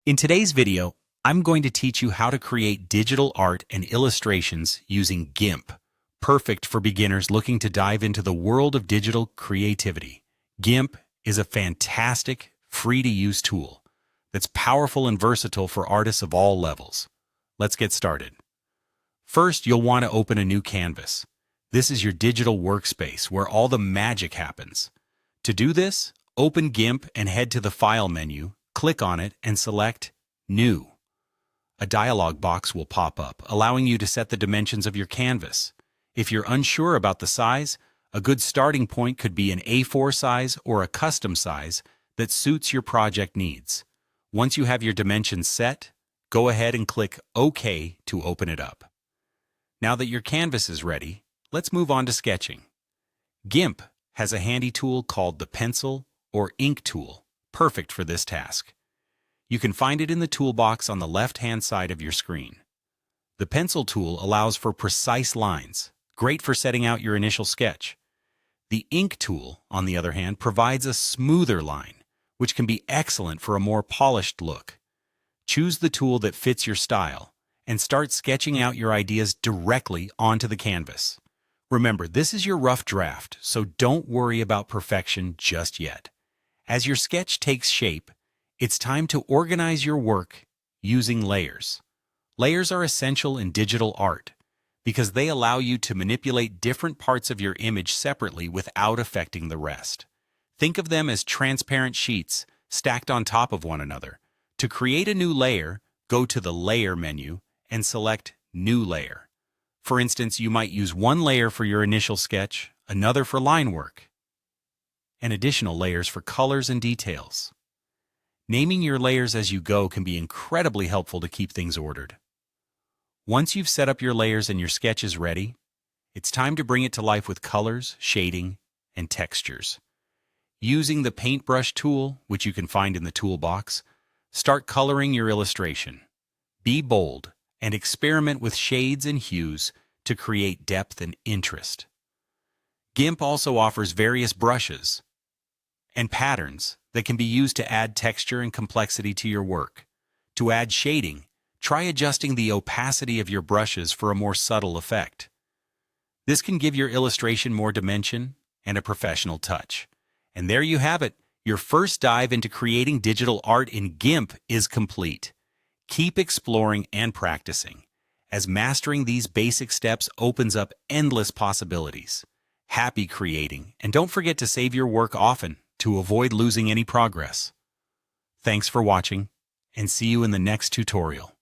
In today's video, I'm going to teach you how to create digital art and illustrations using GIMP, perfect for beginners looking to dive into the world of digital creativity. GIMP is a fantastic, free-to-use tool that's powerful and versatile for artists of all levels. Let's get started. First, you'll want to open a new canvas. This is your digital workspace where all the magic happens. To do this, open GIMP and head to the File menu. Click on it and select New. A dialog box will pop up, allowing you to set the dimensions of your canvas. If you're unsure about the size, a good starting point could be an A4 size or a custom size that suits your project needs. Once you have your dimensions set, go ahead and click OK to open it up. Now that your canvas is ready, let's move on to sketching. GIMP has a handy tool called the pencil or ink tool, perfect for this task. You can find it in the toolbox on the left-hand side of your screen. The pencil tool allows for precise lines, great for setting out your initial sketch. The ink tool, on the other hand, provides a smoother line, which can be excellent for a more polished look. Choose the tool that fits your style and start sketching out your ideas directly onto the canvas. Remember, this is your rough draft, so don't worry about perfection just yet. As your sketch takes shape, it's time to organize your work using layers. Layers are essential in digital art because they allow you to manipulate different parts of your image separately without affecting the rest. Think of them as transparent sheets stacked on top of one another. To create a new layer, go to the Layer menu and select New Layer. For instance, you might use one layer for your initial sketch, another for line work, and additional layers for colors and details. Naming your layers as you go can be incredibly helpful to keep things ordered. Once you've set up your layers and your sketch is ready, it's time to bring it to life with colors, shading, and textures. Using the paintbrush tool, which you can find in the toolbox, start coloring your illustration. Be bold and experiment with shades and hues to create depth and interest. GIMP also offers various brushes and patterns that can be used to add texture and complexity to your work. To add shading, try adjusting the opacity of your brushes for a more subtle effect. This can give your illustration more dimension and a professional touch. And there you have it. Your first dive into creating digital art in GIMP is complete. Keep exploring and practicing, as mastering these basic steps opens up endless possibilities. Happy creating, and don't forget to save your work often to avoid losing any progress. Thanks for watching, and see you in the next tutorial.